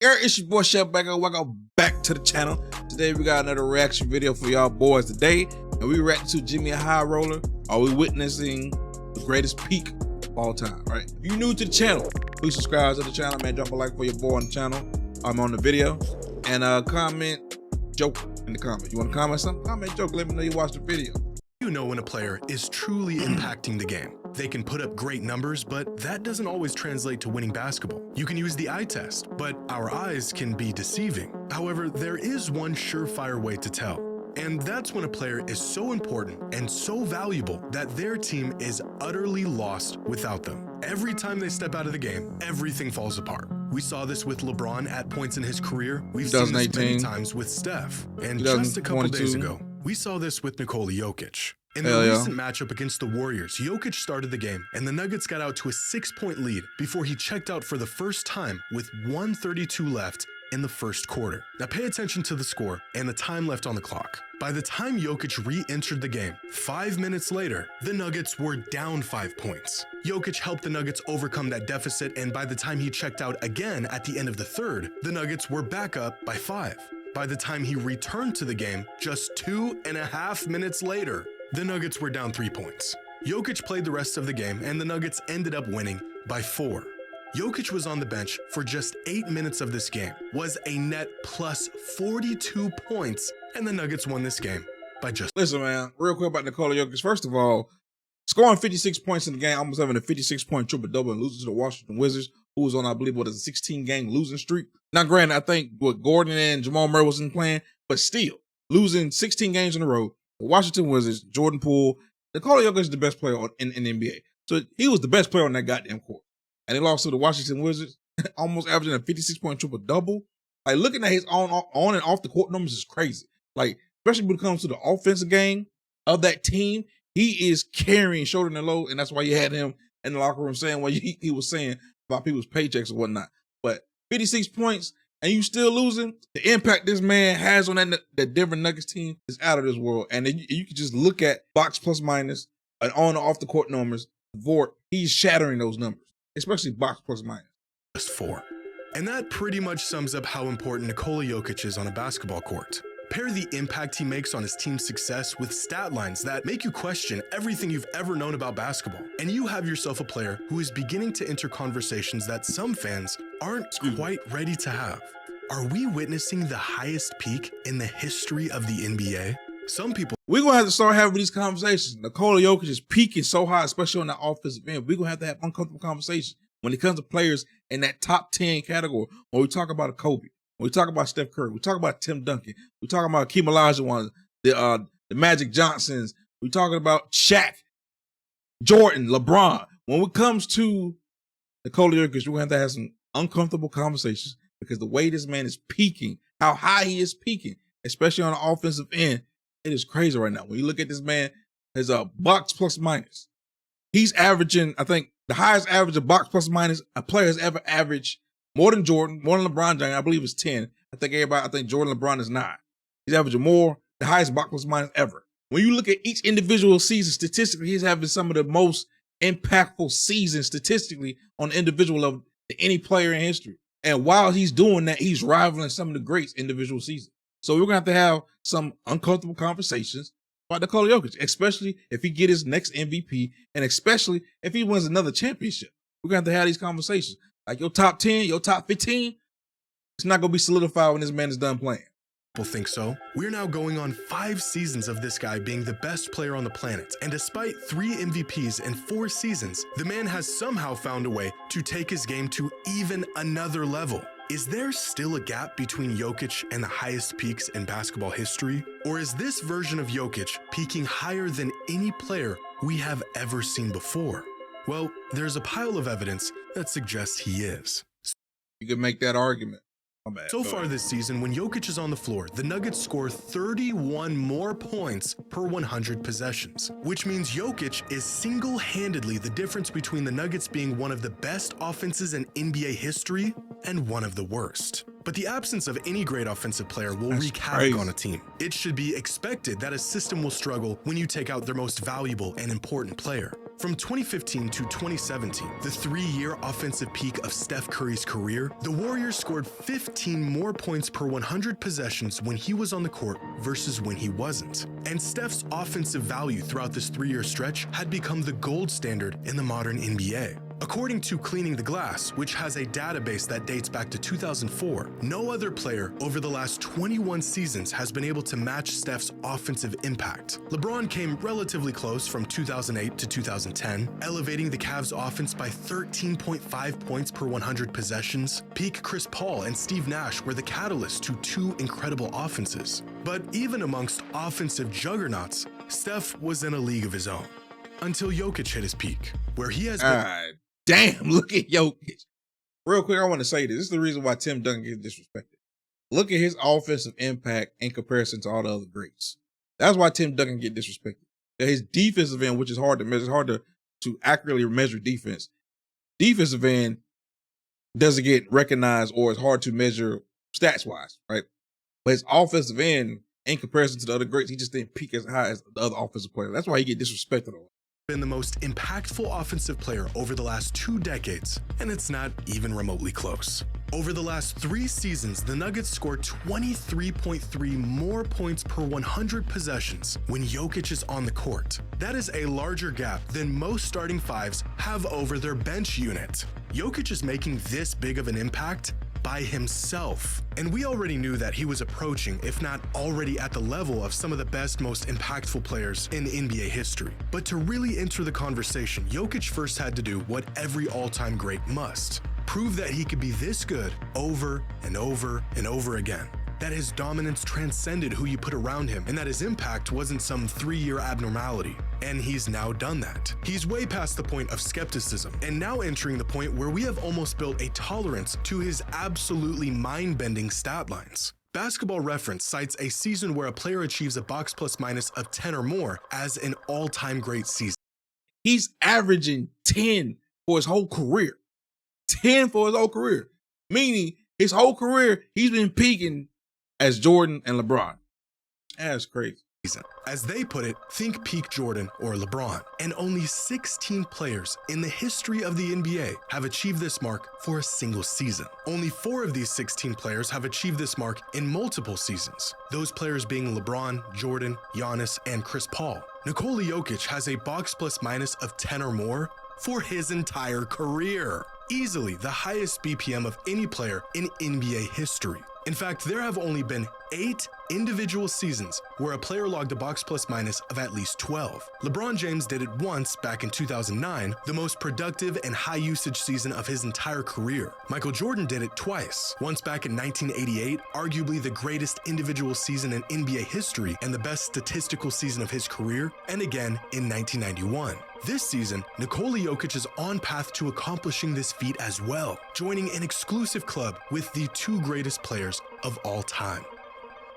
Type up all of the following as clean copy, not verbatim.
It's your boy Chefbaker. Welcome back to the channel. Today we got another reaction video for y'all boys today, and we reacting to Jimmy High Roller. Are we witnessing the greatest peak of all time? Right? If you're new to the channel, please subscribe to the channel, man. Drop a like for your boy on the channel. I'm on the video, and comment joke in the comment. You want to comment something? Comment joke. Let me know you watched the video. You know when a player is truly impacting the game. They can put up great numbers, but that doesn't always translate to winning basketball. You can use the eye test, but our eyes can be deceiving. However, there is one surefire way to tell. And that's when a player is so important and so valuable that their team is utterly lost without them. Every time they step out of the game, everything falls apart. We saw this with LeBron at points in his career. We've seen this many times with Steph. And just a couple days ago, we saw this with Nikola Jokic. In the recent matchup against the Warriors, Jokic started the game, and the Nuggets got out to a 6-point lead before he checked out for the first time with 1:32 left in the first quarter. Now pay attention to the score and the time left on the clock. By the time Jokic re-entered the game, 5 minutes later, the Nuggets were down 5 points. Jokic helped the Nuggets overcome that deficit, and by the time he checked out again at the end of the third, the Nuggets were back up by 5. By the time he returned to the game, just 2.5 minutes later, the Nuggets were down 3 points. Jokic played the rest of the game, and the Nuggets ended up winning by 4. Jokic was on the bench for just 8 minutes of this game, was a net plus 42 points, and the Nuggets won this game by just... Listen, man, real quick about Nikola Jokic. First of all, scoring 56 points in the game, almost having a 56-point triple-double and losing to the Washington Wizards, who was on, I believe, what is a 16-game losing streak. Now, granted, I think what Gordon and Jamal Murray wasn't playing, but still, losing 16 games in a row, the Washington Wizards, Jordan Poole, Nikola Jokic is the best player in the NBA. So he was the best player on that goddamn court. And they lost to the Washington Wizards, almost averaging a 56-point triple-double. Like, looking at his on and off the court numbers is crazy. Like, especially when it comes to the offensive game of that team, he is carrying shoulder to load, and that's why you had him in the locker room saying what he was saying about people's paychecks or whatnot. But 56 points, and you still losing, the impact this man has on that Denver Nuggets team is out of this world. And then you can just look at box plus minus and on and off the court numbers. Vort, he's shattering those numbers, especially box plus minus. Just 4. And that pretty much sums up how important Nikola Jokic is on a basketball court. Pair the impact he makes on his team's success with stat lines that make you question everything you've ever known about basketball. And you have yourself a player who is beginning to enter conversations that some fans aren't quite ready to have. Are we witnessing the highest peak in the history of the NBA? Some people... We're going to have to start having these conversations. Nikola Jokic is peaking so high, especially on the offensive end. We're going to have uncomfortable conversations when it comes to players in that top 10 category. When we talk about a Kobe, when we talk about Steph Curry, we talk about Tim Duncan, we talk about Hakeem Olajuwon, the Magic Johnsons, we talking about Shaq, Jordan, LeBron. When it comes to Nikola Jokic, we're going to have some uncomfortable conversations because the way this man is peaking, how high he is peaking, especially on the offensive end, it is crazy right now. When you look at this man, his box plus minus, he's averaging, I think, the highest average of box plus minus a player has ever averaged. More than Jordan, more than LeBron James, I believe it's 10. I think Jordan LeBron is 9. He's averaging more, the highest box plus minus ever. When you look at each individual season, statistically, he's having some of the most impactful seasons statistically on the individual level to any player in history. And while he's doing that, he's rivaling some of the greats individual seasons. So we're going to have some uncomfortable conversations about Nikola Jokic, especially if he get his next MVP, and especially if he wins another championship. We're going to have these conversations. Like your top 10, your top 15, it's not going to be solidified when this man is done playing. People think so. We're now going on 5 seasons of this guy being the best player on the planet. And despite 3 MVPs in 4 seasons, the man has somehow found a way to take his game to even another level. Is there still a gap between Jokic and the highest peaks in basketball history? Or is this version of Jokic peaking higher than any player we have ever seen before? Well, there's a pile of evidence that suggests he is. You can make that argument. So far this season, when Jokic is on the floor, the Nuggets score 31 more points per 100 possessions, which means Jokic is single-handedly the difference between the Nuggets being one of the best offenses in NBA history and one of the worst. But the absence of any great offensive player will wreak havoc on a team. It should be expected that a system will struggle when you take out their most valuable and important player. From 2015 to 2017, the 3-year offensive peak of Steph Curry's career, the Warriors scored 15 more points per 100 possessions when he was on the court versus when he wasn't. And Steph's offensive value throughout this 3-year stretch had become the gold standard in the modern NBA. According to Cleaning the Glass, which has a database that dates back to 2004, no other player over the last 21 seasons has been able to match Steph's offensive impact. LeBron came relatively close from 2008 to 2010, elevating the Cavs' offense by 13.5 points per 100 possessions. Peak Chris Paul and Steve Nash were the catalyst to 2 incredible offenses. But even amongst offensive juggernauts, Steph was in a league of his own. Until Jokic hit his peak, where he has been... Damn, look at Jokic. Real quick, I want to say this. This is the reason why Tim Duncan gets disrespected. Look at his offensive impact in comparison to all the other greats. That's why Tim Duncan get disrespected. His defensive end, which is hard to measure, it's hard to accurately measure defense. Defensive end doesn't get recognized or it's hard to measure stats-wise, right? But his offensive end, in comparison to the other greats, he just didn't peak as high as the other offensive players. That's why he get disrespected. Been the most impactful offensive player over the last 2 decades, and it's not even remotely close. Over the last 3 seasons, the Nuggets scored 23.3 more points per 100 possessions when Jokic is on the court. That is a larger gap than most starting fives have over their bench unit. Jokic is making this big of an impact by himself. And we already knew that he was approaching, if not already at the level of some of the best, most impactful players in NBA history. But to really enter the conversation, Jokic first had to do what every all-time great must: prove that he could be this good over and over and over again. That his dominance transcended who you put around him, and that his impact wasn't some 3-year abnormality. And he's now done that. He's way past the point of skepticism, and now entering the point where we have almost built a tolerance to his absolutely mind-bending stat lines. Basketball Reference cites a season where a player achieves a box plus minus of 10 or more as an all-time great season. He's averaging 10 for his whole career. 10 for his whole career. Meaning, his whole career, he's been peaking as Jordan and LeBron. That's crazy. As they put it, think peak Jordan or LeBron. And only 16 players in the history of the NBA have achieved this mark for a single season. Only 4 of these 16 players have achieved this mark in multiple seasons. Those players being LeBron, Jordan, Giannis, and Chris Paul. Nikola Jokic has a box plus minus of 10 or more for his entire career. Easily the highest BPM of any player in NBA history. In fact, there have only been 8 individual seasons where a player logged a box plus minus of at least 12. LeBron James did it once back in 2009, the most productive and high usage season of his entire career. Michael Jordan did it twice, once back in 1988, arguably the greatest individual season in NBA history and the best statistical season of his career, and again in 1991. This season, Nikola Jokic is on path to accomplishing this feat as well, joining an exclusive club with the 2 greatest players of all time.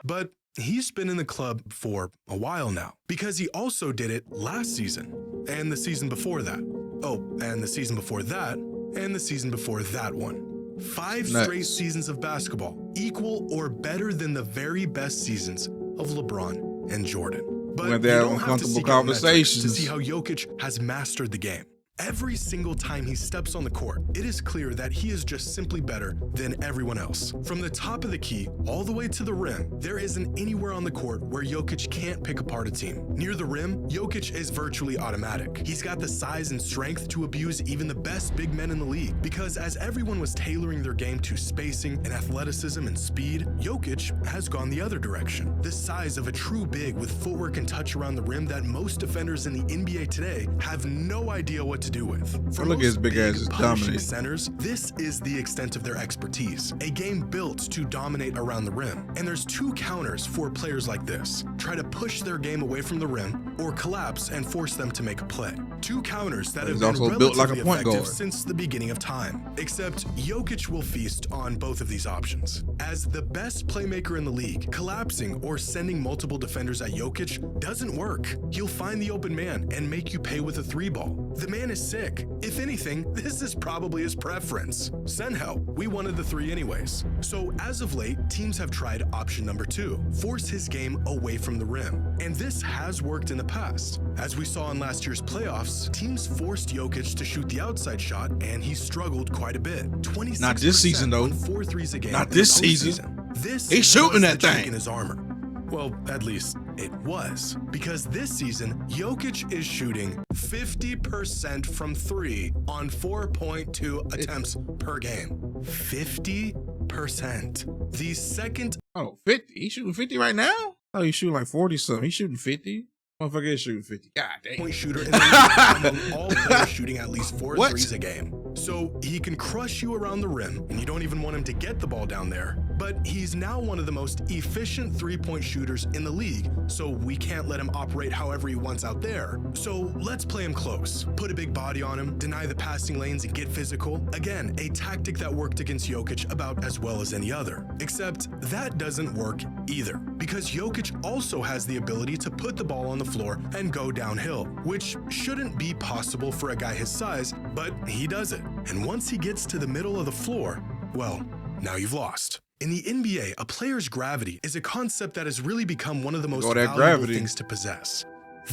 But he's been in the club for a while now, because he also did it last season, and the season before that. Oh, and the season before that, and the season before that one. 5 straight seasons of basketball, equal or better than the very best seasons of LeBron and Jordan. But you don't have to seek out metrics to see how Jokic has mastered the game. Every single time he steps on the court, it is clear that he is just simply better than everyone else. From the top of the key all the way to the rim, there isn't anywhere on the court where Jokic can't pick apart a team. Near the rim, Jokic is virtually automatic. He's got the size and strength to abuse even the best big men in the league, because as everyone was tailoring their game to spacing and athleticism and speed, Jokic has gone the other direction. The size of a true big with footwork and touch around the rim that most defenders in the NBA today have no idea what to do with. For look at his big ass dominating centers, this is the extent of their expertise. A game built to dominate around the rim. And there's 2 counters for players like this. Try to push their game away from the rim, or collapse and force them to make a play. 2 counters that have been relatively effective since the beginning of time. Except Jokic will feast on both of these options. As the best playmaker in the league, collapsing or sending multiple defenders at Jokic doesn't work. He'll find the open man and make you pay with a 3 ball. The man is is sick. If anything, this is probably his preference. Senhel, we wanted the 3 anyways. So as of late, teams have tried option number 2, force his game away from the rim. And this has worked in the past. As we saw in last year's playoffs, teams forced Jokic to shoot the outside shot, and he struggled quite a bit. 26% Not this season, though. on 4 threes a game. Not this season. This he's shooting that chink thing in his armor. Well, at least it was. Because this season, Jokic is shooting 50% from 3 on 4.2 attempts per game. 50%. The second... Oh, 50? He's shooting 50 right now? Oh, he's shooting like 40 something. He's shooting 50? Motherfucker is shooting 50. God dang. Point shooter in the league among all players shooting at least 4 threes a game. So he can crush you around the rim, and you don't even want him to get the ball down there. But he's now one of the most efficient 3-point shooters in the league, so we can't let him operate however he wants out there. So let's play him close, put a big body on him, deny the passing lanes, and get physical. Again, a tactic that worked against Jokic about as well as any other. Except that doesn't work either, because Jokic also has the ability to put the ball on the floor and go downhill, which shouldn't be possible for a guy his size, but he does it. And once he gets to the middle of the floor, well, now you've lost. In the NBA, a player's gravity is a concept that has really become one of the most valuable things to possess.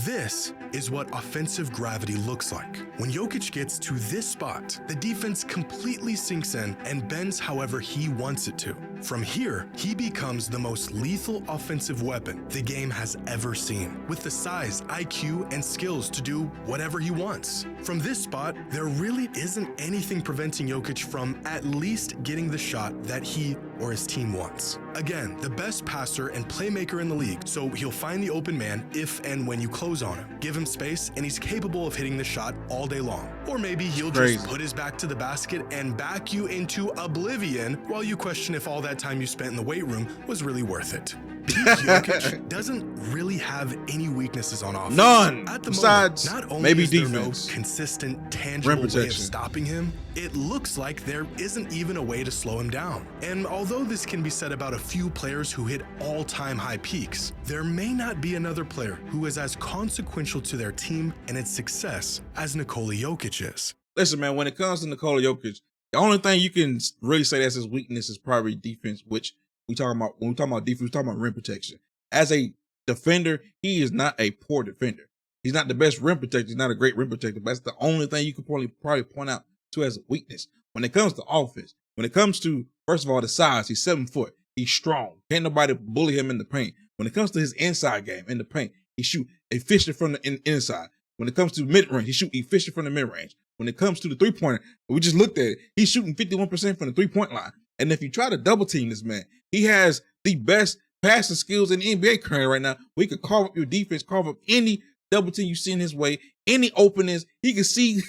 This is what offensive gravity looks like. When Jokic gets to this spot, the defense completely sinks in and bends however he wants it to. From here, he becomes the most lethal offensive weapon the game has ever seen, with the size, IQ, and skills to do whatever he wants. From this spot, there really isn't anything preventing Jokic from at least getting the shot that he or his team wants. Again, the best passer and playmaker in the league, so he'll find the open man if and when you close on him. Give him space, and he's capable of hitting the shot all day long. Or maybe he'll just put his back to the basket and back you into oblivion while you question if all that time you spent in the weight room was really worth it. Jokic doesn't really have any weaknesses on offense. None. At the Besides, moment, not only maybe is there defense. no consistent, tangible way of stopping him, it looks like there isn't even a way to slow him down. And although this can be said about a few players who hit all-time high peaks, there may not be another player who is as consequential to their team and its success as Nikola Jokic is. Listen, man, when it comes to Nikola Jokic, the only thing you can really say that's his weakness is probably defense, which when we talk about defense, we're talking about rim protection. As a defender, he is not a poor defender. He's not the best rim protector. He's not a great rim protector, but that's the only thing you could probably point out to as a weakness. When it comes to offense, when it comes to, first of all, the size, he's 7 foot. He's strong. Can't nobody bully him in the paint. When it comes to his inside game in the paint, he shoot efficient from the inside. When it comes to mid-range, he shoot efficient from the mid-range. When it comes to the three-pointer, we just looked at it. He's shooting 51% from the three-point line. And if you try to double team this man, he has the best passing skills in the NBA currently right now. We could carve up your defense, carve up any double team you see in his way, any openings. He can see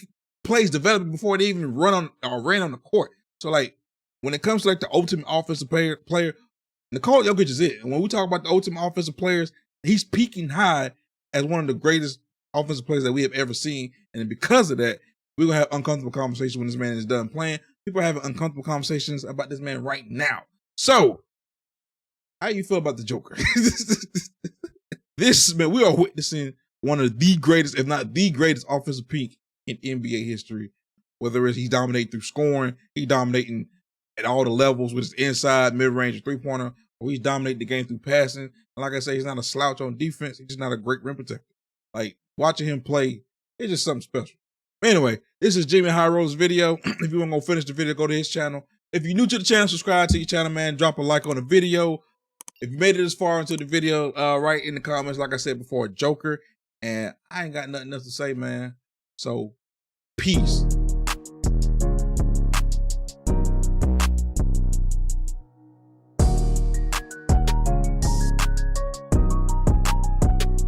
plays developing before they even ran on the court. So like when it comes to like the ultimate offensive player, Nikola Jokic is it. And when we talk about the ultimate offensive players, he's peaking high as one of the greatest offensive players that we have ever seen. And because of that, we're going to have uncomfortable conversations when this man is done playing. People are having uncomfortable conversations about this man right now. So, how you feel about the Joker? This, man, we are witnessing one of the greatest, if not the greatest offensive peak in NBA history. Whether it's he's dominating through scoring, he's dominating at all the levels with his inside, mid-range, three-pointer, or he's dominating the game through passing. And like I say, he's not a slouch on defense. He's just not a great rim protector. Like, watching him play, it's just something special. Anyway, this is Jimmy High Roll's video. If you want to go finish the video, go to his channel. If you're new to the channel, subscribe to your channel, man. Drop a like on the video. If you made it this far into the video, write in the comments, like I said before, Joker. And I ain't got nothing else to say, man. So, peace.